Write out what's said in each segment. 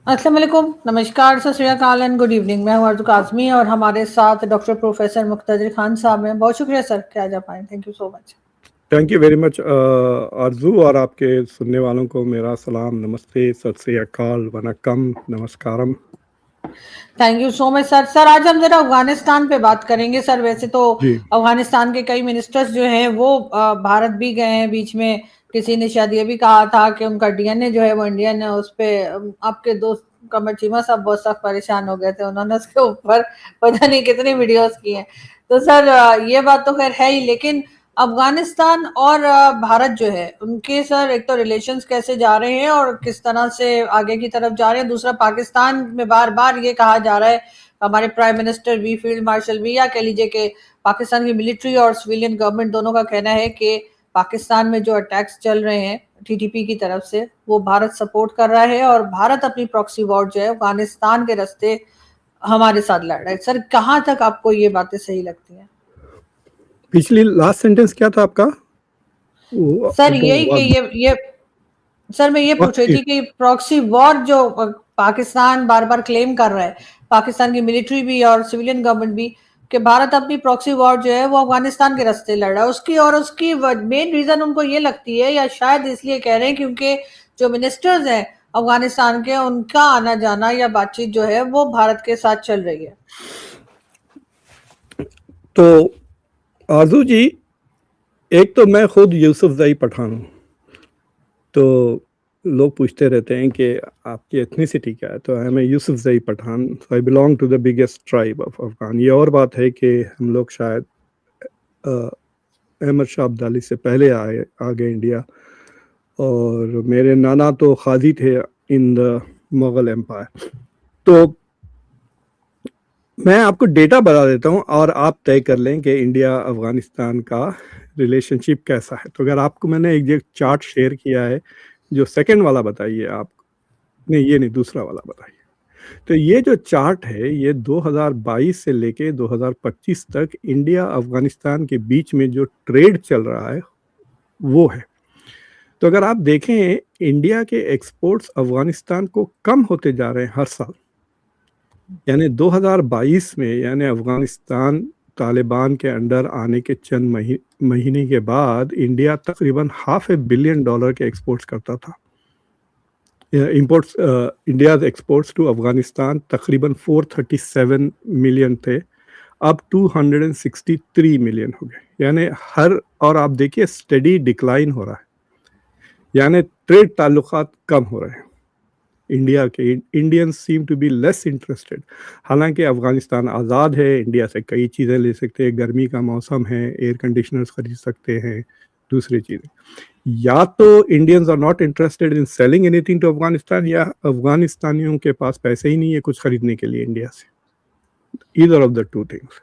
अस्सलाम वालेकुम, नमस्कार, सत श्री अकाल एंड गुड इवनिंग। मैं हूँ अर्ज़ू काज़मी और हमारे साथ डॉक्टर प्रोफेसर मुख्तदिर खान साहब हैं। बहुत शुक्रिया सर कि आज आप आए। Thank you so much. Thank you very much आरजू, और आपके सुनने वालों को मेरा सलाम, नमस्ते, सत श्री अकाल, वनक्कम, नमस्कारम। Thank you so much sir. Sir आज हम जरा अफगानिस्तान पे बात करेंगे सर। वैसे तो जी अफगानिस्तान के कई मिनिस्टर्स जो हैं वो भारत भी गए हैं। बीच में किसी ने शायद ये भी कहा था कि उनका डीएनए जो है वो इंडियन है। उस पे आपके दोस्त कमर चीमा साहब बहुत सख्त परेशान हो गए थे। उन्होंने उसके ऊपर पता नहीं कितनी वीडियोस की हैं। तो सर ये बात तो खैर है ही, लेकिन अफगानिस्तान और भारत जो है उनके सर एक तो रिलेशंस कैसे जा रहे हैं और किस तरह से आगे की तरफ जा रहे हैं। दूसरा, पाकिस्तान में बार बार ये कहा जा रहा है, हमारे प्राइम मिनिस्टर भी, फील्ड मार्शल भी, या कह लीजिए कि पाकिस्तान की मिलिट्री और सिविलियन गवर्नमेंट दोनों का कहना है कि पाकिस्तान में जो अटैक्स चल रहे हैं टीटीपी की तरफ से वो भारत सपोर्ट कर रहा है और भारत अपनी प्रॉक्सी वॉर जो है अफगानिस्तान के रास्ते हमारे साथ लड़ रहा है। सर कहाँ तक आपको ये बातें सही लगती हैं? पिछली लास्ट सेंटेंस क्या था आपका? सर यही कि ये सर मैं ये पूछ रही थी कि प्रॉक्सी वॉर जो पाकिस्तान बार बार क्लेम कर रहा है, पाकिस्तान की मिलिट्री भी और सिविलियन गवर्नमेंट भी, कि भारत अपनी प्रॉक्सी वॉर जो है वो अफगानिस्तान के रास्ते लड़ रहा है। उसकी मेन रीजन उनको ये लगती है, या शायद इसलिए कह रहे हैं क्योंकि जो मिनिस्टर्स हैं अफगानिस्तान के, उनका आना जाना या बातचीत जो है वो भारत के साथ चल रही है। तो आरजू जी, एक तो मैं खुद यूसुफजई पठान हूँ, तो लोग पूछते रहते हैं कि आपकी एथनिसिटी क्या है, तो I am Yousafzai Pathan, so I belong to the biggest tribe of Afghan. ये और बात है कि हम लोग शायद अहमद शाह अब्दाली से पहले आ गए इंडिया, और मेरे नाना तो खाजी थे इन द मुगल एम्पायर। तो मैं आपको डेटा बता देता हूँ और आप तय कर लें कि इंडिया अफगानिस्तान का रिलेशनशिप कैसा है। तो अगर आपको मैंने एक चार्ट शेयर किया है, जो सेकंड वाला बताइए आप, नहीं ये नहीं, दूसरा वाला बताइए। तो ये जो चार्ट है ये 2022 से लेके 2025 तक इंडिया अफगानिस्तान के बीच में जो ट्रेड चल रहा है वो है। तो अगर आप देखें, इंडिया के एक्सपोर्ट्स अफगानिस्तान को कम होते जा रहे हैं हर साल। यानी 2022 में, यानी अफगानिस्तान तालिबान के अंडर आने के चंद महीने के बाद इंडिया तकरीबन $500 बिलियन के एक्सपोर्ट्स करता था। Imports, India exports to Afghanistan तकरीबन 437 मिलियन थे, अब 263 मिलियन हो गए। यानी और आप देखिए स्टडी डिक्लाइन हो रहा है, यानी ट्रेड ताल्लुकात कम हो रहे हैं इंडिया के। Indians seem to be less interested. हालांकि अफगानिस्तान आज़ाद है, इंडिया से कई चीज़ें ले सकते हैं, गर्मी का मौसम है, एयर कंडीशनर्स खरीद सकते हैं, दूसरी चीज़ें। या तो Indians are not interested in selling anything to Afghanistan, या अफगानिस्तानियों के पास पैसे ही नहीं है कुछ खरीदने के लिए इंडिया से। Either of the two things.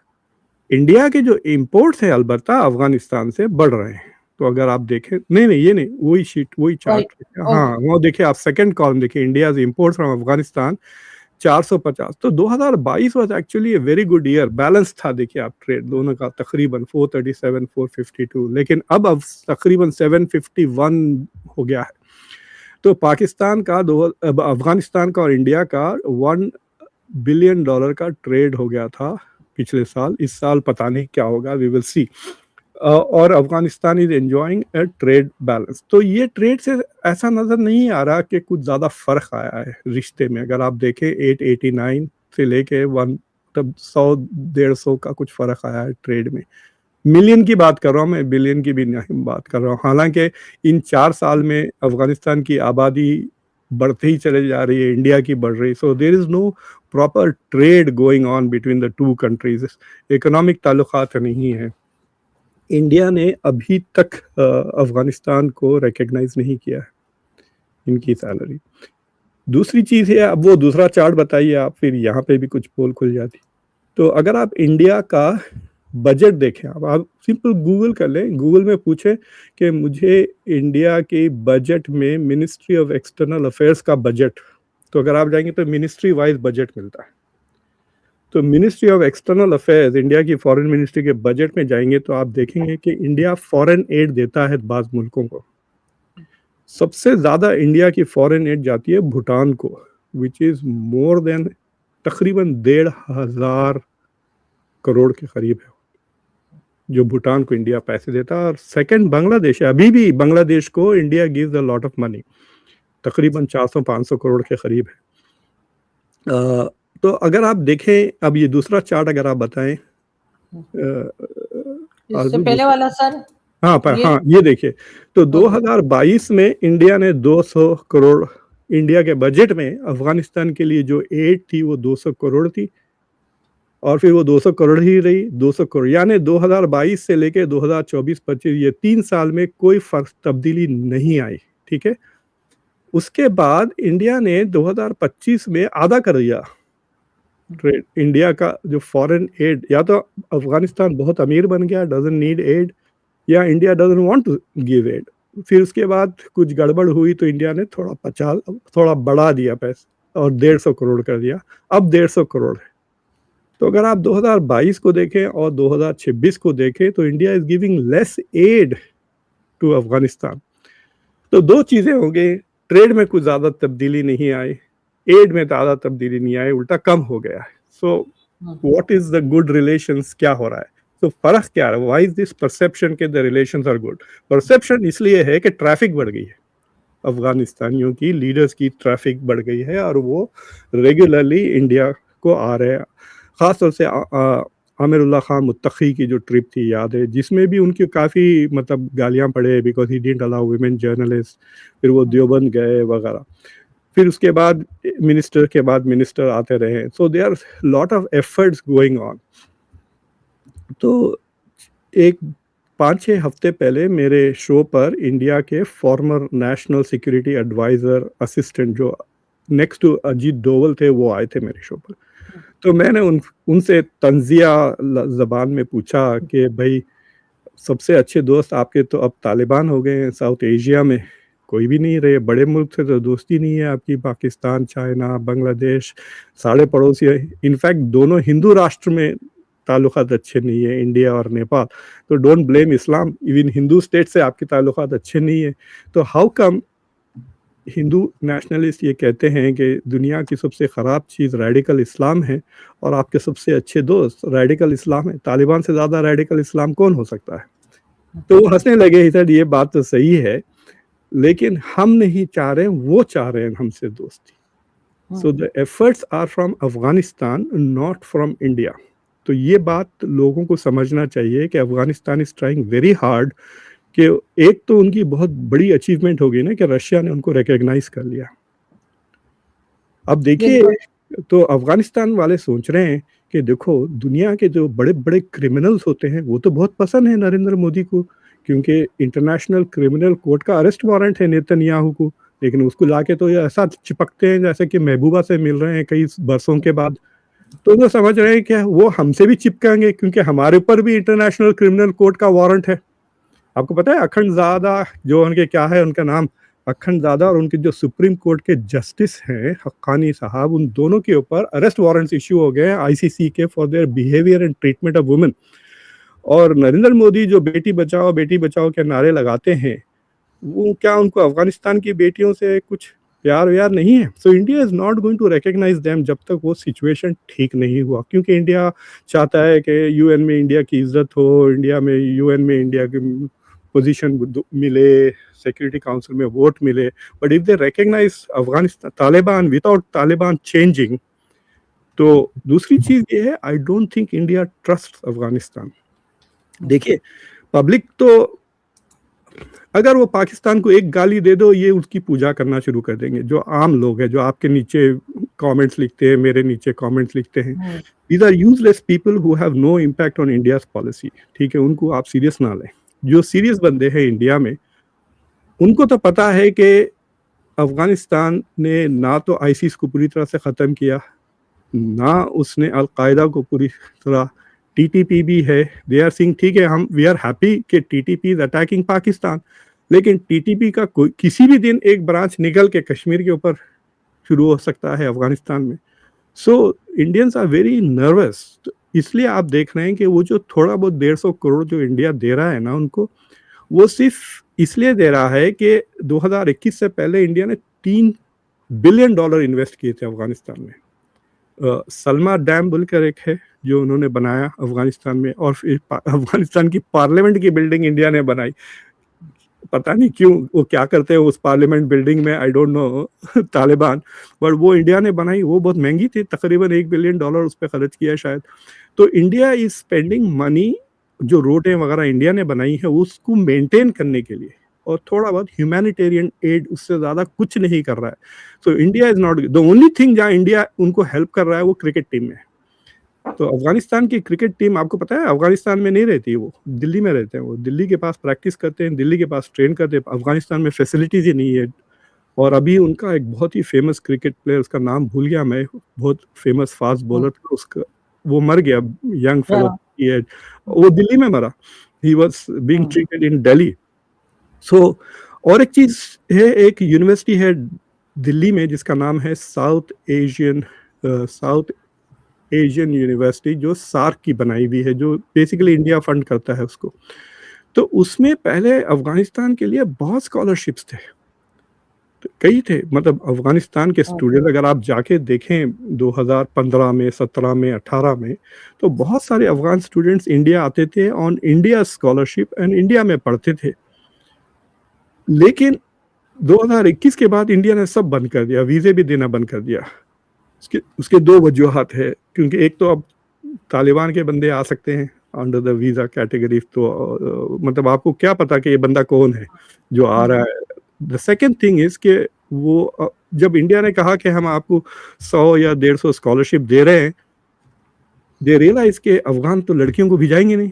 India के जो इम्पोर्ट्स हैं अलबत्ता अफगानिस्तान से बढ़ रहे हैं। तो अगर आप देखें, नहीं ये नहीं, वही शीट, वही चार्ट, हाँ वो देखिए आप सेकंड कॉलम देखिए, इंडिया इम्पोर्ट्स फ्रॉम अफगानिस्तान 450। तो 2022 was actually a very good year, balance था। देखिए आप ट्रेड दोनों का तकरीबन 437 452, लेकिन अब तकरीबन 751 हो गया है। तो पाकिस्तान का अफगानिस्तान का और इंडिया का $1 बिलियन का ट्रेड हो गया था पिछले साल। इस साल पता नहीं क्या होगा, वी विल सी। और Afghanistan is enjoying a trade balance. तो ये ट्रेड से ऐसा नज़र नहीं आ रहा कि कुछ ज़्यादा फ़र्क आया है रिश्ते में। अगर आप देखें 889 से लेके 1 तब 100-150 का कुछ फ़र्क आया है ट्रेड में। मिलियन की बात कर रहा हूँ मैं, बिलियन की भी नहीं बात कर रहा हूँ। हालांकि इन 4 साल में अफगानिस्तान की आबादी बढ़ते ही चले जा रही है, इंडिया की बढ़ रही। So there is no proper trade going on between the two countries. Economic ताल्लुकात नहीं है। इंडिया ने अभी तक अफगानिस्तान को रिकग्नाइज नहीं किया है इनकी सैलरी। दूसरी चीज़ है, अब वो दूसरा चार्ट बताइए आप, फिर यहाँ पे भी कुछ पोल खुल जाती। तो अगर आप इंडिया का बजट देखें, आप सिंपल गूगल कर लें, गूगल में पूछें कि मुझे इंडिया के बजट में मिनिस्ट्री ऑफ एक्सटर्नल अफेयर्स का बजट, तो अगर आप जाएंगे तो मिनिस्ट्री वाइज बजट मिलता है। तो ministry of external affairs, India की फॉरेन मिनिस्ट्री के बजट में जाएंगे तो आप देखेंगे कि इंडिया फॉरेन एड देता है बाज़ मुल्कों को। सबसे ज़्यादा इंडिया की फॉरेन एड जाती है भूटान को, विच इज मोर देन तकरीबन 1,500 करोड़ के करीब है जो भूटान को इंडिया पैसे देता है। और सेकंड बांग्लादेश है, अभी भी बांग्लादेश को India gives a lot of money, तकरीबन 400-500 करोड़ के करीब है। तो अगर आप देखें, अब ये दूसरा चार्ट अगर आप बताएं, इससे पहले वाला सर, हाँ ये देखिए, तो 2022 में इंडिया ने 200 करोड़, इंडिया के बजट में अफगानिस्तान के लिए जो एड थी वो 200 करोड़ थी, और फिर वो 200 करोड़ ही रही, 200 करोड़, यानी 2022 से लेके 2024-25 ये 3 साल में कोई फर्क तब्दीली नहीं आई, ठीक है। उसके बाद इंडिया ने 2025 में आधा कर दिया ट्रेड, इंडिया का जो फॉरेन एड, या तो अफगानिस्तान बहुत अमीर बन गया, डजंट नीड एड, या India doesn't want to give aid. फिर उसके बाद कुछ गड़बड़ हुई तो इंडिया ने थोड़ा बढ़ा दिया पैसा और 150 करोड़ कर दिया, अब 150 करोड़ है। तो अगर आप 2022 को देखें और 2026 को देखें तो India is giving less aid to Afghanistan. तो दो चीजें हो गई, ट्रेड में कुछ ज्यादा तब्दीली नहीं आई, एड में ज्यादा तब्दीली नहीं आई, उल्टा कम हो गया है। So what is the good relations, क्या हो रहा है? तो फर्क क्या है? व्हाई इज दिस परसेप्शन के the relations are good? Perception इसलिए है कि ट्रैफिक बढ़ गई है, अफगानिस्तानियों की लीडर्स की ट्रैफिक बढ़ गई है और वो रेगुलरली इंडिया को आ रहे हैं। खासतौर से आमिरुल्लाह खान मुत्तकी की जो ट्रिप थी याद है, जिसमें भी उनकी काफ़ी मतलब गालियां पड़े because he didn't allow women journalist, फिर वो देवबंद गए वगैरह, फिर उसके बाद मिनिस्टर आते रहे। So there are lot of efforts going on. तो एक 5-6 हफ्ते पहले मेरे शो पर इंडिया के former national security adviser assistant जो नेक्स्ट टू अजीत डोवल थे, वो आए थे मेरे शो पर। तो मैंने उनसे तंजिया जबान में पूछा कि भाई सबसे अच्छे दोस्त आपके तो अब तालिबान हो गए हैं, साउथ एशिया में कोई भी नहीं रहे, बड़े मुल्क से तो दोस्ती नहीं है आपकी, पाकिस्तान, चाइना, बांग्लादेश सारे पड़ोसी है, इनफैक्ट दोनों हिंदू राष्ट्र में ताल्लुकात अच्छे नहीं है, इंडिया और नेपाल। तो don't blame Islam, even Hindu state से आपके ताल्लुकात अच्छे नहीं है। तो हाउ कम हिंदू नेशनलिस्ट ये कहते हैं कि दुनिया की सबसे ख़राब चीज़ रेडिकल इस्लाम है और आपके सबसे अच्छे दोस्त रेडिकल इस्लाम है? तालिबान से ज़्यादा रेडिकल इस्लाम कौन हो सकता है? तो वो हंसने लगे, ही सर ये बात तो सही है, लेकिन हम नहीं चाह रहे, वो चाह रहे हैं हमसे दोस्ती। So the efforts are from Afghanistan, not from India. तो ये बात लोगों को समझना चाहिए कि Afghanistan is trying very hard, कि एक तो उनकी बहुत बड़ी अचीवमेंट होगी ना कि रशिया ने उनको रिकॉग्नाइज कर लिया। अब देखिए, तो अफगानिस्तान वाले सोच रहे हैं कि देखो दुनिया के जो बड़े बड़े क्रिमिनल्स होते हैं वो तो बहुत पसंद है नरेंद्र मोदी को, क्योंकि इंटरनेशनल क्रिमिनल कोर्ट का अरेस्ट वारंट है नेतन्याहू को, लेकिन उसको लाके तो ये ऐसा चिपकते हैं जैसे कि महबूबा से मिल रहे हैं कई बरसों के बाद। तो वो समझ रहे हैं कि वो हमसे भी चिपकाएंगे क्योंकि हमारे ऊपर भी इंटरनेशनल क्रिमिनल कोर्ट का वारंट है। आपको पता है अखंडजादा जो उनके क्या है उनका नाम, अखंडजादा, और उनके जो सुप्रीम कोर्ट के जस्टिस हैं हक्कानी साहब, उन दोनों के ऊपर अरेस्ट वारंट्स इश्यू हो गए हैं आईसीसी के for their behaviour and treatment of women. और नरेंद्र मोदी जो बेटी बचाओ के नारे लगाते हैं, वो क्या उनको अफगानिस्तान की बेटियों से कुछ प्यार व्यार नहीं है? So India is not going to recognize them जब तक वो सिचुएशन ठीक नहीं हुआ, क्योंकि इंडिया चाहता है कि यूएन में इंडिया की इज्जत हो, इंडिया में यूएन में इंडिया की पोजीशन मिले, सिक्योरिटी काउंसिल में वोट मिले। But if they recognize Afghanistan Taliban without Taliban changing, तो दूसरी चीज ये है, I don't think India trust Afghanistan. देखिए पब्लिक तो अगर वो पाकिस्तान को एक गाली दे दो ये उसकी पूजा करना शुरू कर देंगे, जो आम लोग हैं जो आपके नीचे कमेंट्स लिखते हैं, मेरे नीचे कमेंट्स लिखते हैं, these are useless people who have no impact on India's policy. ठीक है, उनको आप सीरियस ना लें। जो सीरियस बंदे हैं इंडिया में, उनको तो पता है कि अफगानिस्तान ने ना तो आईसिस को पूरी तरह से ख़त्म किया, ना उसने अलकायदा को पूरी तरह, टीटीपी भी है, दे आर सिंग ठीक है, हम वी आर हैप्पी कि टीटीपी इज अटैकिंग पाकिस्तान, लेकिन टीटीपी का कोई किसी भी दिन एक ब्रांच निकल के कश्मीर के ऊपर शुरू हो सकता है अफगानिस्तान में। सो इंडियंस आर वेरी नर्वस। तो इसलिए आप देख रहे हैं कि वो जो थोड़ा बहुत 150 करोड़ जो इंडिया दे रहा है ना उनको, वो सिर्फ इसलिए दे रहा है कि 2021 से पहले इंडिया ने 3 बिलियन डॉलर इन्वेस्ट किए थे अफगानिस्तान में। सलमा डैम बोलकर एक है जो उन्होंने बनाया अफगानिस्तान में, और फिर अफगानिस्तान की पार्लियामेंट की बिल्डिंग इंडिया ने बनाई। पता नहीं क्यों वो क्या करते हैं उस पार्लियामेंट बिल्डिंग में, आई डोंट नो तालिबान, बट वो इंडिया ने बनाई। वो बहुत महंगी थी, तकरीबन $1 बिलियन उस पर खर्च किया शायद। तो इंडिया इज स्पेंडिंग मनी, जो रोडें वगैरह इंडिया ने बनाई है उसको मेंटेन करने के लिए, और थोड़ा बहुत ह्यूमैनिटेरियन एड, उससे ज्यादा कुछ नहीं कर रहा है। So India is not the only thing जहाँ इंडिया उनको हेल्प कर रहा है, वो क्रिकेट टीम में। तो अफगानिस्तान की क्रिकेट टीम, आपको पता है अफगानिस्तान में नहीं रहती, वो दिल्ली में रहते हैं। वो दिल्ली के पास प्रैक्टिस करते हैं, दिल्ली के पास ट्रेन करते हैं। अफगानिस्तान में फैसिलिटीज ही नहीं है। और अभी उनका एक बहुत ही फेमस क्रिकेट प्लेयर, उसका नाम भूल गया मैं, बहुत फेमस फास्ट बॉलर था, उसका वो मर गया, यंग फेलो, वो दिल्ली में मरा। He was being treated in Delhi. So और एक चीज है, एक यूनिवर्सिटी है दिल्ली में जिसका नाम है साउथ एशियन यूनिवर्सिटी, जो सार्क की बनाई हुई है, जो बेसिकली इंडिया फंड करता है उसको। तो उसमें पहले अफगानिस्तान के लिए बहुत स्कॉलरशिप्स थे, तो कई थे, मतलब अफगानिस्तान के स्टूडेंट अगर आप जाके देखें 2015 में, 17 में, 18 में, तो बहुत सारे अफगान स्टूडेंट्स इंडिया आते थे on India scholarship and India में पढ़ते थे। लेकिन 2021 के बाद इंडिया ने सब बंद कर दिया, वीजे भी देना बंद कर दिया। उसके दो वजूहत है, क्योंकि एक तो अब तालिबान के बंदे आ सकते हैं अंडर द वीजा कैटेगरी, तो मतलब आपको क्या पता कि ये बंदा कौन है जो आ रहा है। द सेकेंड थिंग इज कि वो जब इंडिया ने कहा कि हम आपको 100 या 150 स्कॉलरशिप दे रहे हैं, दे रियलाइज के अफगान तो लड़कियों को भिजाएंगे नहीं,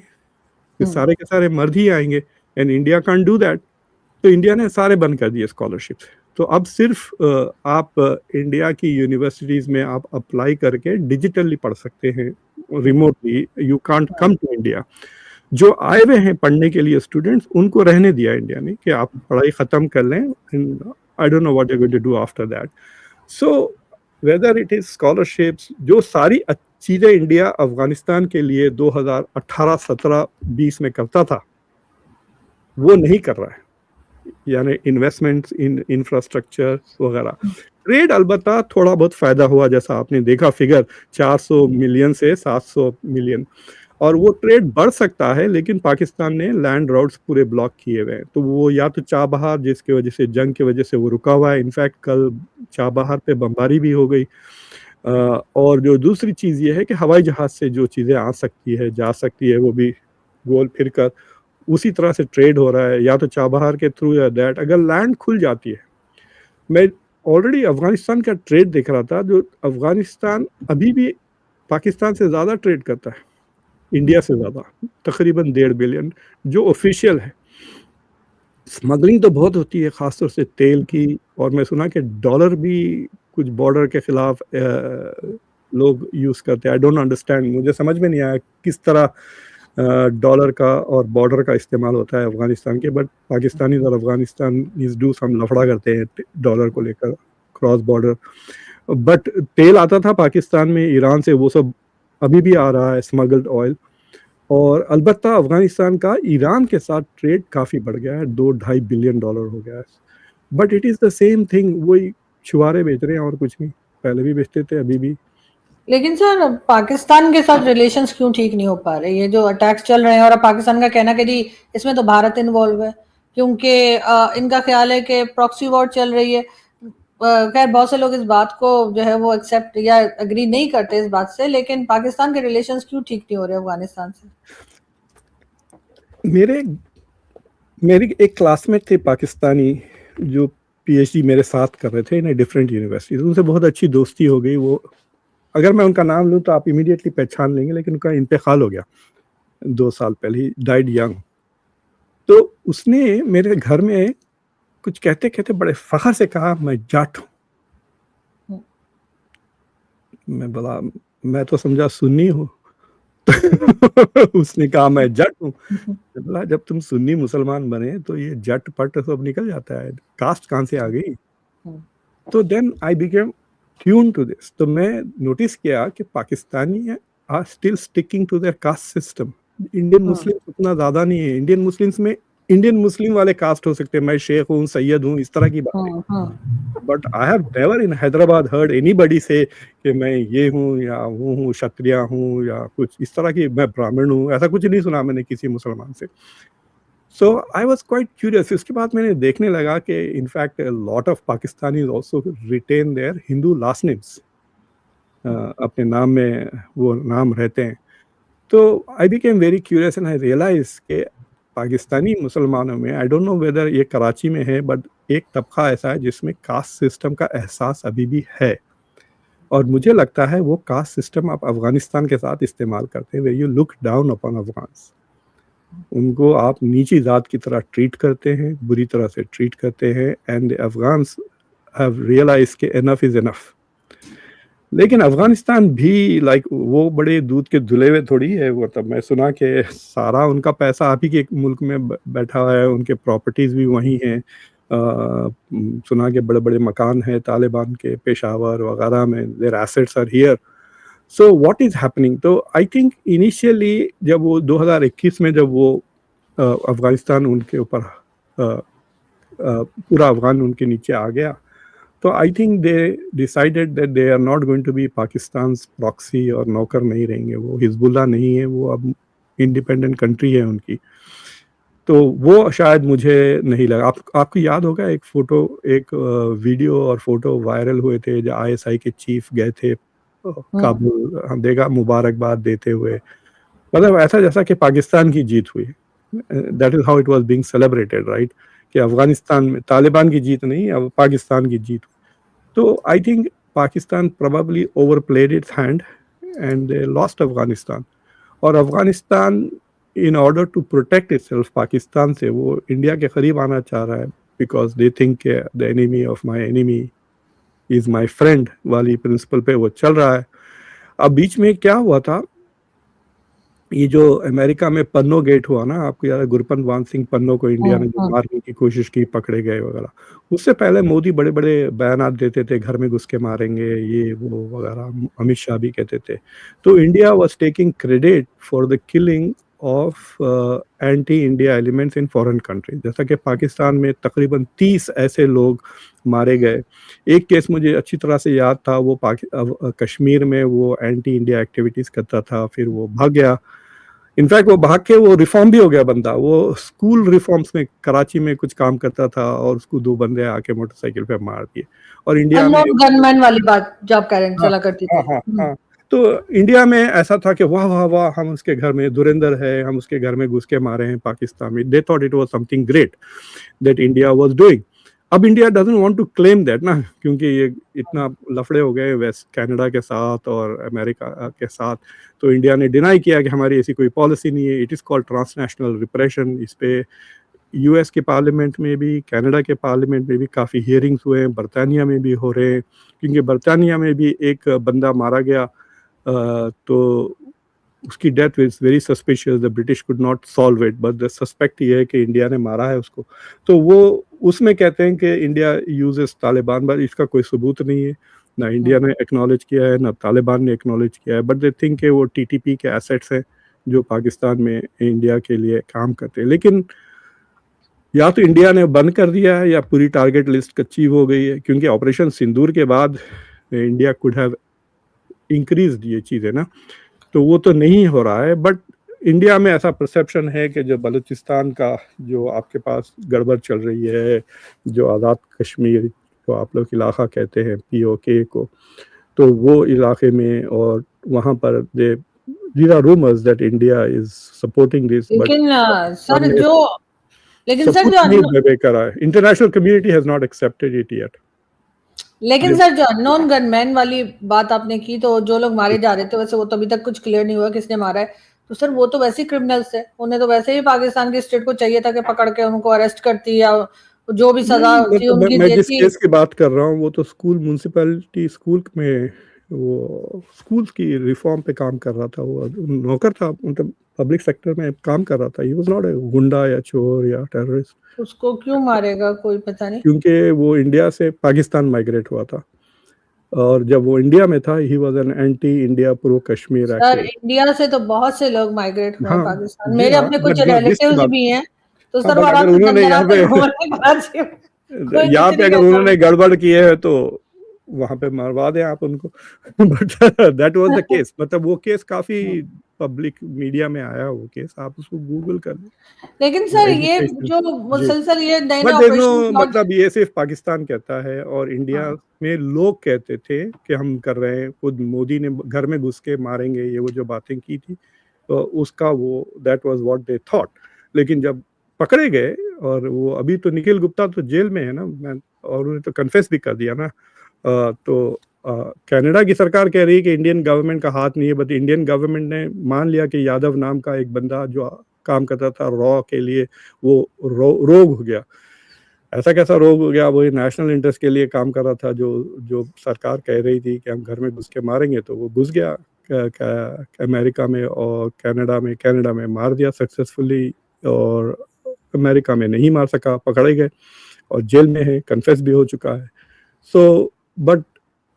कि सारे के सारे मर्द ही आएंगे, and India can't do that. तो इंडिया ने सारे बंद कर दिए स्कॉलरशिप। तो अब सिर्फ आप इंडिया की यूनिवर्सिटीज में आप अप्लाई करके डिजिटली पढ़ सकते हैं, remotely, you can't come to India. जो आए हुए हैं पढ़ने के लिए स्टूडेंट्स, उनको रहने दिया इंडिया ने कि आप पढ़ाई खत्म कर लें, I don't know what you going to do after that. So whether it is scholarships, जो सारी चीजें इंडिया अफगानिस्तान के लिए 2018, 17, 20 में करता था, वो नहीं कर रहा है, यानी इन्वेस्टमेंट्स इन इंफ्रास्ट्रक्चर वगैरह। ट्रेड अलबत्ता थोड़ा बहुत फायदा हुआ, जैसा आपने देखा फिगर 400 मिलियन से 700 मिलियन, और वो ट्रेड बढ़ सकता है, लेकिन पाकिस्तान ने लैंड राउट्स पूरे ब्लॉक किए हुए हैं। तो वो या तो चाबहार, जिसकी वजह से, जंग की वजह से वो रुका हुआ है। इनफैक्ट कल चाबहार पे बमबारी भी हो गई। और जो दूसरी चीज़ ये है कि हवाई जहाज़ से जो चीज़ें आ सकती है, जा सकती है, वो भी गोल फिर कर उसी तरह से ट्रेड हो रहा है, या तो चाबहार के थ्रू या दैट। अगर लैंड खुल जाती है, मैं ऑलरेडी अफगानिस्तान का ट्रेड देख रहा था, जो अफगानिस्तान अभी भी पाकिस्तान से ज़्यादा ट्रेड करता है, इंडिया से ज़्यादा, तकरीबन 1.5 बिलियन जो ऑफिशियल है। स्मगलिंग तो बहुत होती है, ख़ासतौर से तेल की, और मैं सुना कि डॉलर भी कुछ बॉर्डर के खिलाफ लोग यूज़ करते हैं। आई डोंट अंडरस्टैंड, मुझे समझ में नहीं आया किस तरह डॉलर का और बॉर्डर का इस्तेमाल होता है अफगानिस्तान के, बट पाकिस्तानी और अफगानिस्तान इज डू सम लफड़ा करते हैं डॉलर को लेकर क्रॉस बॉर्डर। बट तेल आता था पाकिस्तान में ईरान से, वो सब अभी भी आ रहा है, स्मगल्ड ऑयल। और अलबत्ता अफगानिस्तान का ईरान के साथ ट्रेड काफ़ी बढ़ गया है, $2-2.5 बिलियन हो गया है। But it is the same thing, वही छुआरे बेच रहे हैं और कुछ नहीं, पहले भी बेचते थे, अभी भी। लेकिन सर पाकिस्तान के साथ रिलेशंस क्यों ठीक नहीं हो पा रहे? ये जो अटैक्स चल रहे हैं, और अब पाकिस्तान का कहना कि जी इसमें तो भारत इन्वॉल्व है, क्योंकि इनका ख्याल है कि प्रॉक्सी वॉर चल रही है। खैर बहुत से लोग इस बात को जो है वो एक्सेप्ट या एग्री नहीं करते इस बात से, लेकिन पाकिस्तान के रिलेशंस क्यों ठीक नहीं हो रहे अफगानिस्तान से? मेरी एक क्लासमेट थे पाकिस्तानी, जो पीएचडी मेरे साथ कर रहे थे इन डिफरेंट यूनिवर्सिटीज, उनसे बहुत अच्छी दोस्ती हो गई। वो, अगर मैं उनका नाम लूँ तो आप इमीडिएटली पहचान लेंगे, लेकिन उनका इंतकाल हो गया 2 साल पहले ही, डाइड यंग। तो उसने मेरे घर में कुछ कहते कहते बड़े फखर से कहा, मैं जाट हूँ। मैं बोला, मैं तो समझा सुन्नी हूँ। उसने कहा मैं जट हूँ। बोला जब तुम सुन्नी मुसलमान बने तो ये जट पट सब निकल जाता है, कास्ट कहाँ से आ गई? तो then I became tune to this. तो मैं नोटिस किया कि Pakistani are still sticking to their caste system. Indian Muslim उतना ज़्यादा नहीं है। इंडियन मुस्लिम्स में इंडियन मुस्लिम वाले कास्ट हो सकते हैं, मैं शेख हूँ, सैयद हूँ, इस तरह की बात है। But I have never in Hyderabad heard anybody से कि मैं ये हूँ या वो हूँ, क्षत्रिय हूँ या कुछ इस तरह की, मैं ब्राह्मण हूँ, ऐसा कुछ नहीं सुना मैंने किसी मुसलमान से। So I was quite curious. इसके बाद मैंने देखने लगा कि in fact lot of Pakistanis also retain their Hindu last names, अपने नाम में वो नाम रहते हैं। तो I became very curious and I realize के पाकिस्तानी मुसलमानों में, आई डोंट नो वेदर ये कराची में है, बट एक तबका ऐसा है जिसमें कास्ट सिस्टम का एहसास अभी भी है। और मुझे लगता है वो कास्ट सिस्टम आप अफगानिस्तान के साथ इस्तेमाल करते हैं, way you look down upon Afghans. उनको आप नीची जात की तरह ट्रीट करते हैं, बुरी तरह से ट्रीट करते हैं, and the Afghans have realize के एनफ इज एनफ। लेकिन अफगानिस्तान भी लाइक वो बड़े दूध के धुले हुए थोड़ी है। वो तब मैं सुना कि सारा उनका पैसा आप ही के मुल्क में बैठा हुआ है, उनके प्रॉपर्टीज भी वहीं हैं। सुना के बड़े बड़े मकान हैं तालिबान के पेशावर वगैरह में, their assets are here. So what is happening? तो आई थिंक इनिशियली जब वो 2021 में जब वो अफगानिस्तान उनके ऊपर पूरा अफगान उनके नीचे आ गया, तो I think they decided that they are not going to be Pakistan proxy और नौकर नहीं रहेंगे। वो हिजबुल्लाह नहीं है, वो अब इंडिपेंडेंट कंट्री है उनकी। तो वो शायद मुझे नहीं लगा। आपको याद होगा एक फोटो, एक वीडियो और फोटो वायरल हुए थे जब आईएसआई के चीफ गए थे काबुल, देगा मुबारकबाद देते हुए, मतलब ऐसा जैसा कि पाकिस्तान की जीत हुई। That is how it was being celebrated, right? कि अफगानिस्तान में तालिबान की जीत नहीं, अब पाकिस्तान की जीत। तो I think Pakistan probably overplayed its hand and they lost Afghanistan. और Afghanistan in order to protect itself Pakistan से वो इंडिया के करीब आना चाह रहा है, because they think the enemy of my enemy is my friend वाली प्रिंसिपल पे वो चल रहा है। अब बीच में क्या हुआ था, ये जो अमेरिका में पन्नो गेट हुआ ना, आपको याद है गुरपतवान सिंह पन्नो को इंडिया ने जो मारने की कोशिश की, पकड़े गए वगैरह। उससे पहले मोदी बड़े बड़े बयानात देते थे, घर में घुस के मारेंगे ये वो वगैरह, अमित शाह भी कहते थे। तो India was taking credit for the killing of anti India elements in foreign country. जैसा कि पाकिस्तान में तकरीबन 30 ऐसे लोग मारे गए। एक केस मुझे अच्छी तरह से याद था, वो कश्मीर में वो एंटी इंडिया एक्टिविटीज करता था, फिर वो भाग गया। इनफैक्ट वो भाग के वो रिफॉर्म भी हो गया बंदा। वो स्कूल रिफॉर्म्स में कराची में कुछ काम करता था और उसको 2 बंदे आके मोटरसाइकिल पे मार दिए। और इंडिया में गनमैन वाली बात जो आप कह रहे हैं चला करती थी। हाँ। तो इंडिया में ऐसा था कि वाह वाह वाह, हम उसके घर में, दुरेंद्र है, हम उसके घर में घुस के मारे हैं पाकिस्तान में। They thought it was something great that India was doing. अब India doesn't want to claim that ना, क्योंकि ये इतना लफड़े हो गए वेस्ट कनाडा के साथ और अमेरिका के साथ। तो इंडिया ने डिनाई किया कि हमारी ऐसी कोई पॉलिसी नहीं है। It is called transnational repression. इस पे यूएस के पार्लियामेंट में भी, कनाडा के पार्लियामेंट में भी काफ़ी हियरिंग्स हुए हैं, बरतानिया में भी हो रहे हैं। क्योंकि बरतानिया में भी एक बंदा मारा गया, तो उसकी death is very suspicious. The British could not solve it, but the suspect ये है कि इंडिया ने मारा है उसको। तो वो उसमें कहते हैं कि इंडिया यूजेस तालिबान, बट इसका कोई सबूत नहीं है। ना इंडिया ने एक्नॉलेज किया है, ना तालिबान ने एक्नॉलेज किया है। बट दे थिंक कि वो टीटीपी के एसेट्स हैं जो पाकिस्तान में इंडिया के लिए काम करते हैं। लेकिन या तो इंडिया ने बंद कर दिया है या पूरी टारगेट लिस्ट अचीव हो गई है, क्योंकि ऑपरेशन सिंदूर के बाद इंडिया कुड हैव इंक्रीज्ड ये चीज़ें ना। तो वो तो नहीं हो रहा है। बट इंडिया में ऐसा परसेप्शन है कि जो बलूचिस्तान का जो आपके पास गड़बड़ चल रही है, जो आज़ाद कश्मीर जो आप लोग इलाका कहते हैं पीओके को, तो वो इलाके में और वहाँ पर these are rumors that India is supporting this, लेकिन सर जो international community has not accepted it yet. लेकिन सर जो अननोन गनमैन वाली बात आपने की, तो जो लोग मारे जा रहे थे वैसे वो तो अभी तक कुछ क्लियर नहीं हुआ किसने मारा है। तो सर वो तो वैसे ही क्रिमिनल्स है, उन्हें तो वैसे ही पाकिस्तान की स्टेट को चाहिए था कि पकड़ के उनको अरेस्ट करती या जो भी सजा थी उनकी मैं जिस केस की बात कर रहा हूँ वो तो स्कूल म्युनिसिपैलिटी स्कूल में वो स्कूल की रिफॉर्म पे काम कर रहा था। वो नौकर था, मतलब पब्लिक सेक्टर में काम कर रहा था। ही वाज नॉट ए गुंडा या चोर या टेररिस्ट। उसको क्यों मारेगा कोई पता नहीं, क्योंकि वो इंडिया से पाकिस्तान माइग्रेट हुआ था और जब वो इंडिया में था he was an anti India pro Kashmir sir India से तो बहुत से लोग माइग्रेट हुए हैं पाकिस्तान। मेरे अपने कुछ रिलेटिव्स भी हैं तो हाँ, सर वो बट आराम अगर से उन्होंने यहाँ दंदनाते पे घूमने कराची में, कोई यहाँ कुछ पे नहीं अगर कहता उन्होंने गड़बड़ की है तो वहां पे मरवा दें आप उनको। बट दैट वाज द उनको। केस, मतलब वो केस काफी पब्लिक मीडिया में आया, वो केस आप उसको गूगल कर लेकिन सर ये एजुकेशन। जो जी, मुसलसल ये नए नए but there no, operation launch. मतलब ये सिर्फ पाकिस्तान कहता है और इंडिया हाँ में लोग कहते थे कि हम कर रहे हैं, खुद मोदी ने घर में घुस के मारेंगे, ये वो जो बातें की थी, तो उसका वो that was what they thought. लेकिन जब पकड़े गए, और वो अभी तो निखिल गुप्ता तो जेल में है ना, मैं, और उन्होंने तो कन्फेस भी कर दिया ना। तो कनाडा की सरकार कह रही है कि इंडियन गवर्नमेंट का हाथ नहीं है, बट इंडियन गवर्नमेंट ने मान लिया कि यादव नाम का एक बंदा जो काम करता था रॉ के लिए, वो रोग हो गया। ऐसा कैसा रोग हो गया? वो नेशनल इंटरेस्ट के लिए काम कर रहा था, जो जो सरकार कह रही थी कि हम घर में घुस के मारेंगे, तो वो घुस गया अमेरिका में और कनाडा में मार दिया सक्सेसफुली, और अमेरिका में नहीं मार सका, पकड़े गए और जेल में है, कन्फेस भी हो चुका है। So but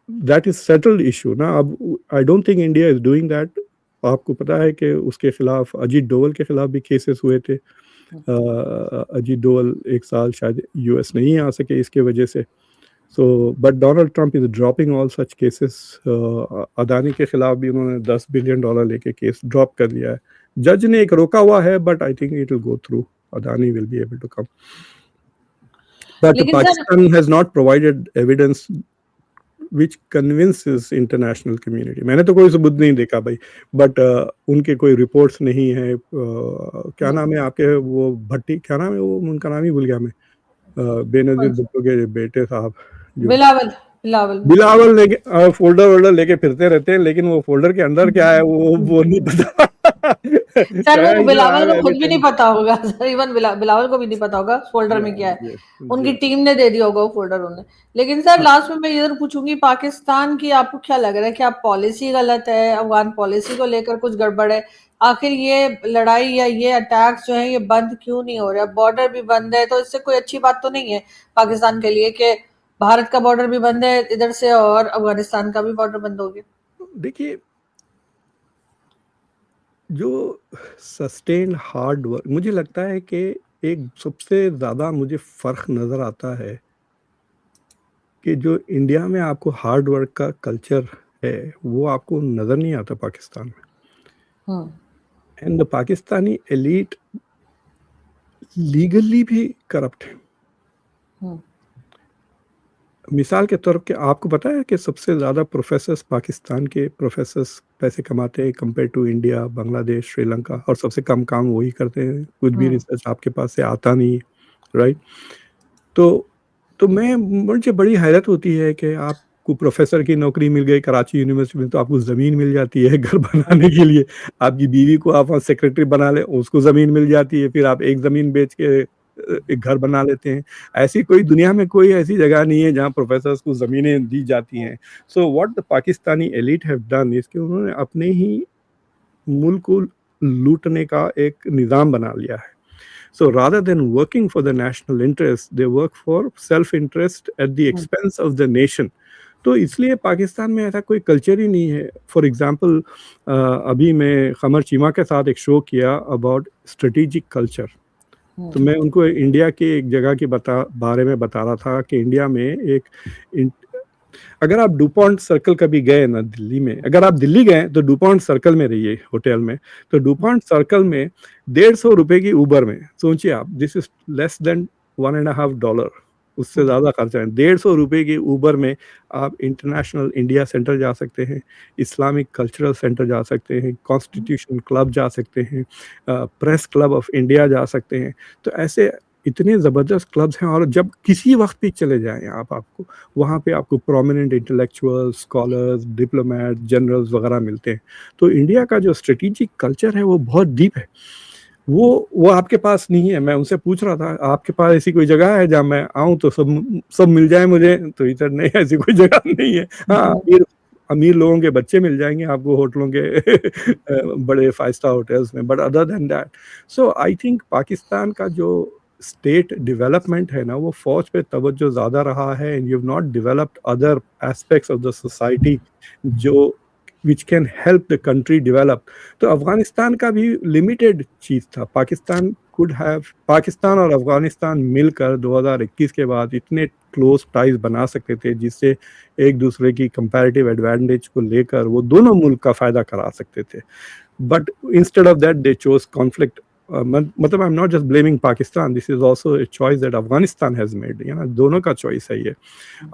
that is settled issue ना। अब आई don't think India is doing that. आपको पता है कि उसके खिलाफ, अजीत डोवल के खिलाफ भी केसेस हुए थे। अजीत डोवल एक साल शायद यूएस नहीं आ सके इसके वजह से। So but Donald Trump is dropping all such cases. Adani के खिलाफ भी उन्होंने $10 बिलियन लेके केस ड्रॉप कर दिया है। जज ने एक रोका हुआ है, but I think it will go through. Adani will be able to come, but लेकिन sir Pakistan has not provided evidence which convinces international community. मैंने तो कोई सबूत नहीं देखा भाई, बट उनके कोई रिपोर्ट्स नहीं है। क्या नाम है आपके वो भट्टी, क्या नाम है वो, उनका नाम ही भूल गया मैं, बेनजीर भुट्टो के बेटे साहब जो बिलावल बिलावल बिलावल लेके फोल्डर वोल्डर लेके फिरते रहते हैं, लेकिन वो फोल्डर के अंदर क्या है वो नहीं पता। सर वो China बिलावल have को खुद भी नहीं everything. पता होगा सर, इवन बिलावल को भी नहीं पता होगा फोल्डर में Yeah, क्या है। yes, उनकी yes. टीम ने दे दिया होगा वो फोल्डर उन्हें। लेकिन सर हाँ, लास्ट में मैं ये जरूर पूछूंगी, पाकिस्तान की आपको क्या लग रहा है, क्या पॉलिसी गलत है, अफगान पॉलिसी को लेकर कुछ गड़बड़ है? आखिर ये लड़ाई या ये अटैक्स जो है ये बंद क्यों नहीं हो रहा? बॉर्डर भी बंद है, तो इससे कोई अच्छी बात तो नहीं है पाकिस्तान के लिए कि भारत का बॉर्डर भी बंद है इधर से और अफगानिस्तान का भी बॉर्डर बंद हो गया। देखिए, जो सस्टेन्ड हार्ड वर्क, मुझे लगता है कि एक सबसे ज़्यादा मुझे फ़र्क नज़र आता है कि जो इंडिया में आपको हार्ड वर्क का कल्चर है, वो आपको नज़र नहीं आता पाकिस्तान में। And the Pakistani elite legally भी करप्ट है। मिसाल के तौर पे आपको पता है कि सबसे ज़्यादा प्रोफेसर्स, पाकिस्तान के प्रोफेसर्स पैसे कमाते हैं compare to India, Bangladesh, Sri Lanka, और सबसे कम काम वही करते हैं। कुछ भी रिसर्च आपके पास से आता नहीं, राइट? तो मुझे बड़ी हैरत होती है कि आपको प्रोफेसर की नौकरी मिल गई कराची यूनिवर्सिटी में, तो आपको ज़मीन मिल जाती है घर बनाने के लिए। आपकी बीवी को आप सेक्रेटरी बना ले, उसको ज़मीन मिल जाती है, फिर आप एक ज़मीन बेच के एक घर बना लेते हैं। ऐसी कोई दुनिया में कोई ऐसी जगह नहीं है जहाँ प्रोफेसर्स को ज़मीनें दी जाती हैं। So what the Pakistani elite have done is कि उन्होंने अपने ही मुल्क को लूटने का एक निज़ाम बना लिया है। So rather than working for the national interest, they work for self-interest at the expense of the nation. तो इसलिए पाकिस्तान में ऐसा कोई कल्चर ही नहीं है। फॉर एग्जाम्पल, अभी मैं कमर चीमा के साथ एक शो किया अबाउट स्ट्रेटेजिक कल्चर। तो मैं उनको इंडिया की एक जगह के बारे में बता रहा था कि इंडिया में अगर आप डुपॉन्ट सर्कल कभी गए ना दिल्ली में, अगर आप दिल्ली गए तो डुपॉन्ट सर्कल में रहिए होटल में, तो डुपॉन्ट सर्कल में $150 की उबर में, सोचिए आप, दिस इज लेस देन $1.5, उससे ज़्यादा खर्चा है। $150 की उबर में आप इंटरनेशनल इंडिया सेंटर जा सकते हैं, इस्लामिक कल्चरल सेंटर जा सकते हैं, कॉन्स्टिट्यूशन क्लब जा सकते हैं, प्रेस क्लब ऑफ इंडिया जा सकते हैं। तो ऐसे इतने ज़बरदस्त क्लब्स हैं, और जब किसी वक्त भी चले जाएं आपको वहाँ पे आपको prominent intellectuals, scholars, diplomat, generals वगैरह मिलते हैं। तो इंडिया का जो स्ट्रेटेजिक कल्चर है वो बहुत डीप है, वो आपके पास नहीं है। मैं उनसे पूछ रहा था, आपके पास ऐसी कोई जगह है जहाँ मैं आऊँ तो सब मिल जाए मुझे? तो इधर नहीं, ऐसी कोई जगह नहीं है। हाँ, अमीर लोगों के बच्चे मिल जाएंगे आपको होटलों के बड़े 5 स्टार होटल्स में, but other than that, so I think Pakistan का जो स्टेट डेवलपमेंट है ना, वो फौज पे तवज्जो ज़्यादा रहा है, and you have not developed other aspects of the society जो which can help the country develop. तो अफगानिस्तान का भी लिमिटेड चीज़ था. पाकिस्तान और अफगानिस्तान मिलकर 2021 के बाद इतने क्लोज टाइज बना सकते थे जिससे एक दूसरे की कंपैरेटिव एडवांटेज को लेकर वो दोनों मुल्क का फायदा करा सकते थे. But instead of that they chose conflict. मतलब I am not just blaming Pakistan, this is also a choice that Afghanistan has made. ना दोनों का चॉइस है ये.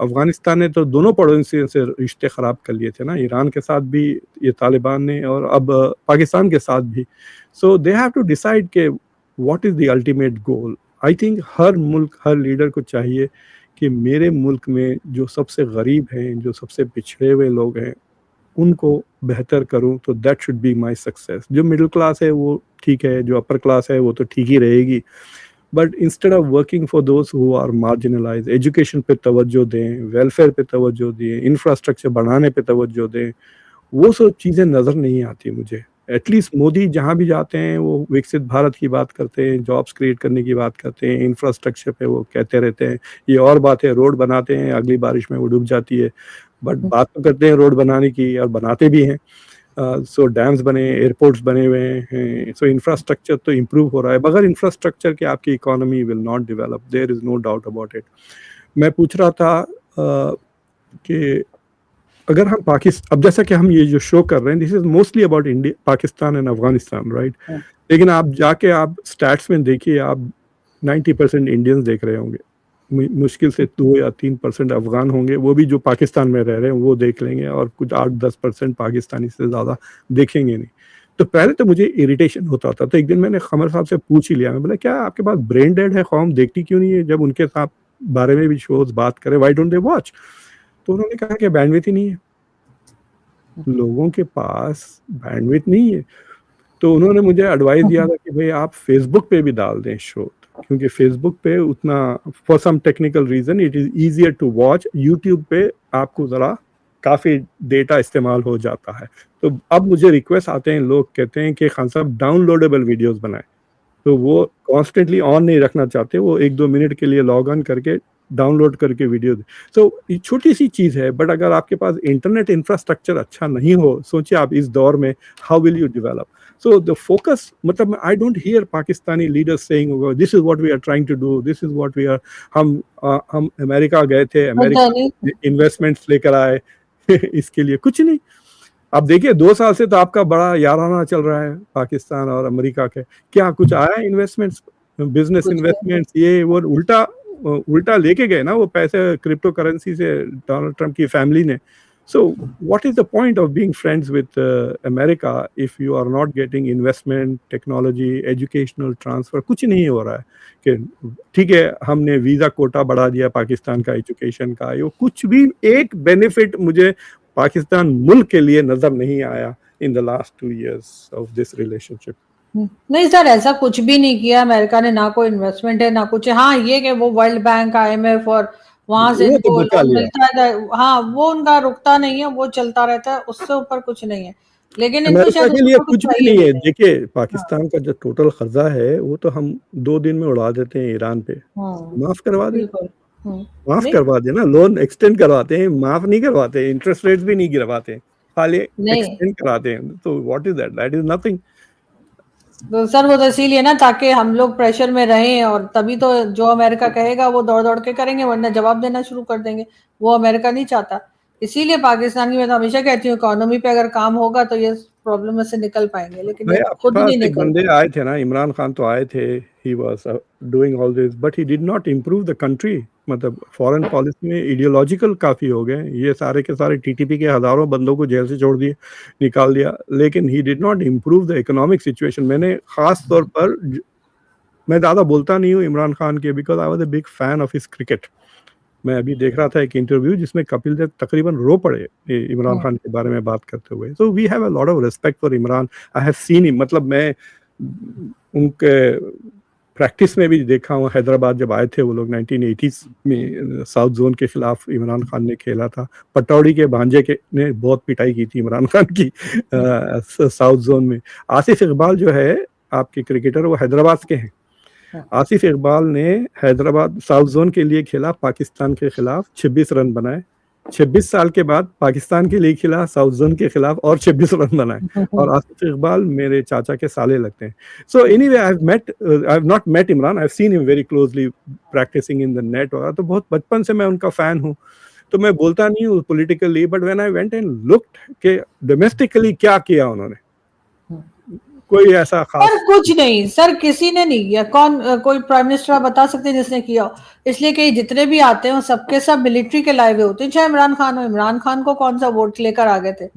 अफगानिस्तान ने तो दोनों पड़ोसियों से रिश्ते खराब कर लिए थे ना, ईरान के साथ भी ये तालिबान ने और अब पाकिस्तान के साथ भी. So they have to decide के what is the ultimate goal. I think हर मुल्क, हर लीडर को चाहिए कि मेरे मुल्क में जो सबसे गरीब हैं, जो सबसे पिछड़े हुए लोग हैं, उनको बेहतर करूं, तो that should be my success. जो मिडिल क्लास है वो ठीक है, जो अपर क्लास है वो तो ठीक ही रहेगी. But instead of working for those who are marginalize, education पे तवज्जो दें, वेलफेयर पे तवज्जो दें, इंफ्रास्ट्रक्चर बढ़ाने पे तवज्जो दें. वो सब चीज़ें नज़र नहीं आती मुझे. एटलीस्ट मोदी जहाँ भी जाते हैं वो विकसित भारत की बात करते हैं, जॉब्स क्रिएट करने की बात करते हैं, इंफ्रास्ट्रक्चर पे वो कहते रहते हैं. ये और बात है, रोड बनाते हैं, अगली बारिश में वो डूब जाती है. बट बात तो करते हैं रोड बनाने की और बनाते भी हैं. सो डैम्स बने, एयरपोर्ट्स बने हुए हैं. सो इंफ्रास्ट्रक्चर तो इम्प्रूव हो रहा है. बगैर इंफ्रास्ट्रक्चर के आपकी economy will not develop, there is no doubt about it. मैं पूछ रहा था कि अगर हम पाकिस्तान, अब जैसा कि हम ये जो शो कर रहे हैं, this is mostly about India, Pakistan and Afghanistan, right. लेकिन आप जाके आप स्टैट्स में देखिए, आप 90% इंडियंस देख रहे होंगे. मुश्किल से 2 या 3% अफगान होंगे, वो भी जो पाकिस्तान में रह रहे हैं वो देख लेंगे, और कुछ 8-10% पाकिस्तानी से ज़्यादा देखेंगे नहीं. तो पहले तो मुझे इरिटेशन होता था. तो एक दिन मैंने खमर साहब से पूछ ही लिया, मैं बोला क्या आपके पास ब्रेन डेड है, कौम देखती क्यों नहीं है जब उनके साथ बारे में भी शोज बात करें, व्हाई डोंट दे वॉच. तो उन्होंने कहा कि बैंडविड्थ ही नहीं है, लोगों के पास बैंडविड्थ नहीं है. तो उन्होंने मुझे एडवाइस दिया था कि भाई आप फेसबुक पे भी डाल दें शो, क्योंकि फेसबुक पे उतना, for some technical reason it is easier to watch. YouTube पे आपको ज़रा काफ़ी डेटा इस्तेमाल हो जाता है. तो अब मुझे रिक्वेस्ट आते हैं, लोग कहते हैं कि खान साहब डाउनलोडेबल वीडियोस बनाएं. तो वो कॉन्स्टेंटली ऑन नहीं रखना चाहते, वो 1-2 मिनट के लिए लॉग ऑन करके डाउनलोड करके वीडियो. सो ये छोटी सी चीज़ है, बट अगर आपके पास इंटरनेट इंफ्रास्ट्रक्चर अच्छा नहीं हो, सोचिए आप इस दौर में how will you develop. So the focus, मतलब I don't hear Pakistani leaders saying, oh, this is what we are trying to do, this is what we are. हम अमेरिका गए थे, अमेरिका इन्वेस्टमेंट्स लेकर आए इसके लिए कुछ नहीं. आप देखिए 2 साल से तो आपका बड़ा याराना चल रहा है पाकिस्तान और अमेरिका के. क्या कुछ आया इन्वेस्टमेंट्स, बिजनेस इन्वेस्टमेंट्स, ये वो उल्टा लेके गए ना वो पैसे क्रिप्टो करेंसी से डोनाल्ड ट्रम्प की फैमिली ने. So what is the point of being friends with America if you are not getting investment, technology, educational transfer? कुछ नहीं हो रहा है. कि ठीक है हमने वीज़ा कोटा बढ़ा दिया पाकिस्तान का एजुकेशन का, ये कुछ भी एक बेनिफिट मुझे पाकिस्तान मुल्क के लिए नज़र नहीं आया in the last 2 years of this relationship. नहीं सर, ऐसा कुछ भी नहीं किया अमेरिका ने, ना कोई इन्वेस्टमेंट है ना कुछ. हाँ ये कि वो वर्ल्ड बैंक, IMF और वहां से तो लोन मिलता है, हाँ वो उनका रुकता नहीं है, वो चलता रहता है, उससे ऊपर कुछ नहीं है. लेकिन इनको शायद के लिए कुछ भी नहीं है. देखिए पाकिस्तान का जो टोटल खर्चा है वो तो हम 2 दिन में उड़ा देते हैं ईरान पे. माफ करवा दे, माफ करवा दे ना. लोन एक्सटेंड करवाते हैं, माफ नहीं करवाते, इंटरेस्ट रेट्स भी नहीं गिरवाते, खाली एक्सटेंड कराते हैं. तो what is that? That is nothing. तो सर वो तो इसीलिए ना, ताकि हम लोग प्रेशर में रहें, और तभी तो जो अमेरिका कहेगा वो दौड़ दौड़ के करेंगे, वरना जवाब देना शुरू कर देंगे. वो अमेरिका नहीं चाहता. इसीलिए पाकिस्तान की, मैं तो हमेशा कहती हूँ, इकोनॉमी पे अगर काम होगा तो ये प्रॉब्लम से निकल पाएंगे. लेकिन खुद नहीं निकल. बंदे आए थे ना, इमरान खान तो आए थे, he was doing all this but he did not improve the country. मतलब फॉरेन पॉलिसी में आइडियोलॉजिकल काफ़ी हो गए. ये सारे के सारे टीटीपी के हज़ारों बंदों को जेल से छोड़ दिए, निकाल दिया, लेकिन he did not improve the economic situation. मैंने ख़ास तौर पर, मैं ज़्यादा बोलता नहीं हूँ इमरान खान के, because I was a big fan of his cricket. मैं अभी देख रहा था एक इंटरव्यू जिसमें कपिल देव तकरीबन रो पड़े इमरान खान के बारे में बात करते हुए. So we have a lot of respect for Imran. I have seen him, मतलब मैं उनके प्रैक्टिस में भी देखा हूँ. हैदराबाद जब आए थे वो लोग 1980s में, साउथ जोन के खिलाफ इमरान खान ने खेला था. पटौड़ी के भांजे के ने बहुत पिटाई की थी इमरान खान की साउथ जोन में. आसिफ इकबाल जो है आपके क्रिकेटर, वो हैदराबाद के हैं. आसिफ इकबाल ने हैदराबाद साउथ जोन के लिए खेला, पाकिस्तान के खिलाफ 26 रन बनाए, 26 साल के बाद पाकिस्तान के लिए खेला, साउथ जोन के खिलाफ और 26 रन बनाए और आसिफ इकबाल मेरे चाचा के साले लगते हैं. So anyway I have not met Imran, I have seen him very closely practicing in the net वगैरह, तो बहुत बचपन से मैं उनका फैन हूँ. तो मैं बोलता नहीं हूँ politically, but when I went and looked के डोमेस्टिकली क्या किया उन्होंने, कोई ऐसा खास सर कुछ नहीं सर, किसी ने नहीं किया. कोई प्राइम मिनिस्टर आप बता सकते हैं जिसने किया हो? इसलिए कि जितने भी आते हैं सबके सब मिलिट्री के लाए हुए होते हैं. चाहे इमरान खान हो, इमरान खान को कौन सा वोट लेकर आ गए थे?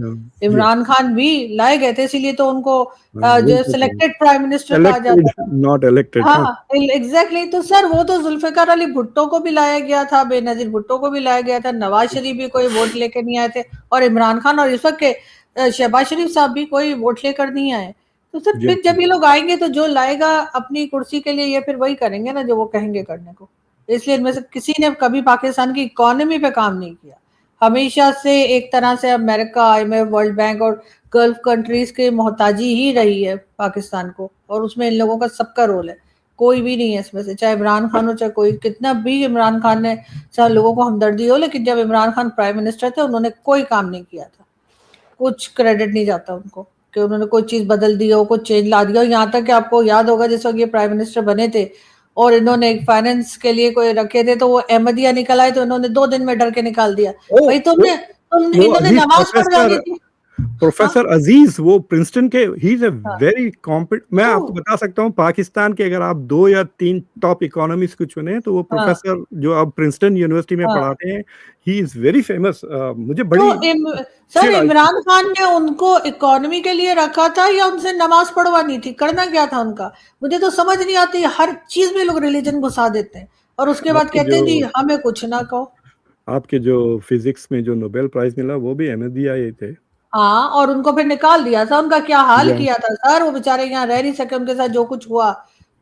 इमरान खान भी लाए गए थे, इसीलिए तो उनको जो सिलेक्टेड प्राइम मिनिस्टर कहा जाता था, नॉट इलेक्टेड. हाँ एग्जैक्टली. तो सर वो तो जुल्फिकार अली भुट्टो को भी लाया गया था, बेनजीर भुट्टो को भी लाया गया था, नवाज शरीफ भी कोई वोट लेकर नहीं आए थे, और इमरान खान और इस वक्त के शहबाज शरीफ साहब भी कोई वोट लेकर नहीं आए. तो सर फिर जब ये लोग आएंगे तो जो लाएगा अपनी कुर्सी के लिए, ये फिर वही करेंगे ना जो वो कहेंगे करने को. इसलिए इनमें से किसी ने कभी पाकिस्तान की इकोनॉमी पे काम नहीं किया. हमेशा से एक तरह से अमेरिका, IMF, वर्ल्ड बैंक और गल्फ कंट्रीज के मोहताजी ही रही है पाकिस्तान को, और उसमें इन लोगों का सबका रोल है. कोई भी नहीं है इसमें से, चाहे इमरान खान हो चाहे कोई, कितना भी इमरान खान ने चाहे लोगों को हमदर्दी हो, लेकिन जब इमरान खान प्राइम मिनिस्टर थे उन्होंने कोई काम नहीं किया था. कुछ क्रेडिट नहीं जाता उनको कि उन्होंने कोई चीज बदल दी हो, कुछ चेंज ला दिया हो. यहाँ तक कि आपको याद होगा जिस वक्त ये प्राइम मिनिस्टर बने थे और इन्होंने एक फाइनेंस के लिए कोई रखे थे, तो वो अहमदिया निकल आए तो इन्होंने 2 दिन में डर के निकाल दिया. भाई इन्होंने नमाज पढ़वानी थी. प्रोफेसर अजीज, वो प्रिंसटन के, he is a very competent. मैं तो आपको बता सकता हूँ पाकिस्तान के अगर आप 2 या 3 टॉप इकोनॉमिस्ट को चुने तो वो प्रोफेसर जो अब प्रिंसटन यूनिवर्सिटी में पढ़ाते हैं, ही इज वेरी फेमस. मुझे बड़ी सर इमरान खान ने उनको इकोनॉमी के लिए रखा था या उनसे नमाज पढ़वानी थी? करना क्या था उनका? मुझे तो समझ नहीं आती. हर चीज में लोग रिलीजन घुसा देते हैं और उसके बाद कहते हैं जी हमें कुछ ना कहो. आपके जो फिजिक्स में जो नोबेल प्राइज मिला वो भी अहमदिया ही थे. हाँ, और उनको फिर निकाल दिया था. उनका क्या हाल किया था सर, वो बेचारे यहाँ रह नहीं सके, उनके साथ जो कुछ हुआ.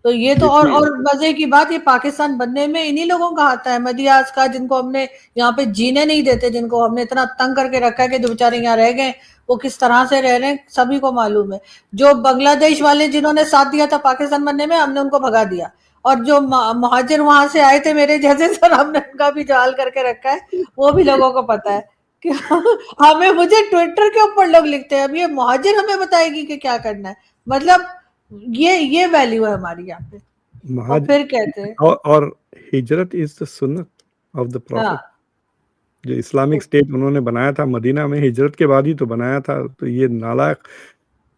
तो ये तो और मजे की बात, ये पाकिस्तान बनने में इन्हीं लोगों का हाथ है, अहमदियाज का, जिनको हमने यहाँ पे जीने नहीं देते, जिनको हमने इतना तंग करके रखा है कि जो बेचारे यहाँ रह गए वो किस तरह से रह रहे हैं सभी को मालूम है. जो बांग्लादेश वाले जिन्होंने साथ दिया था पाकिस्तान बनने में, हमने उनको भगा दिया. और जो मुहाजिर वहां से आए थे मेरे जैसे, सर हमने उनका भी जाल करके रखा है, वो भी लोगों को पता है. हमें मुझे ट्विटर के ऊपर लोग लिखते हैं अब ये मुहाजिर हमें बताएगी कि क्या करना है. मतलब ये वैल्यू है हमारी यहाँ पे. और फिर कहते हैं और हिजरत इज द सुन्नत ऑफ द प्रॉफिट. जो इस्लामिक स्टेट उन्होंने बनाया था मदीना में, हिजरत के बाद ही तो बनाया था. तो ये नालायक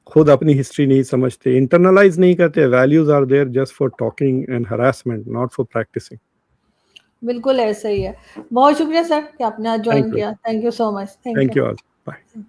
खुद अपनी हिस्ट्री नहीं समझते, इंटरनलाइज नहीं करते. Values are there just for talking and harassment, not for practicing. बिल्कुल ऐसा ही है. बहुत शुक्रिया सर कि आपने आज ज्वाइन किया. Thank you so much. Thank you all. Bye.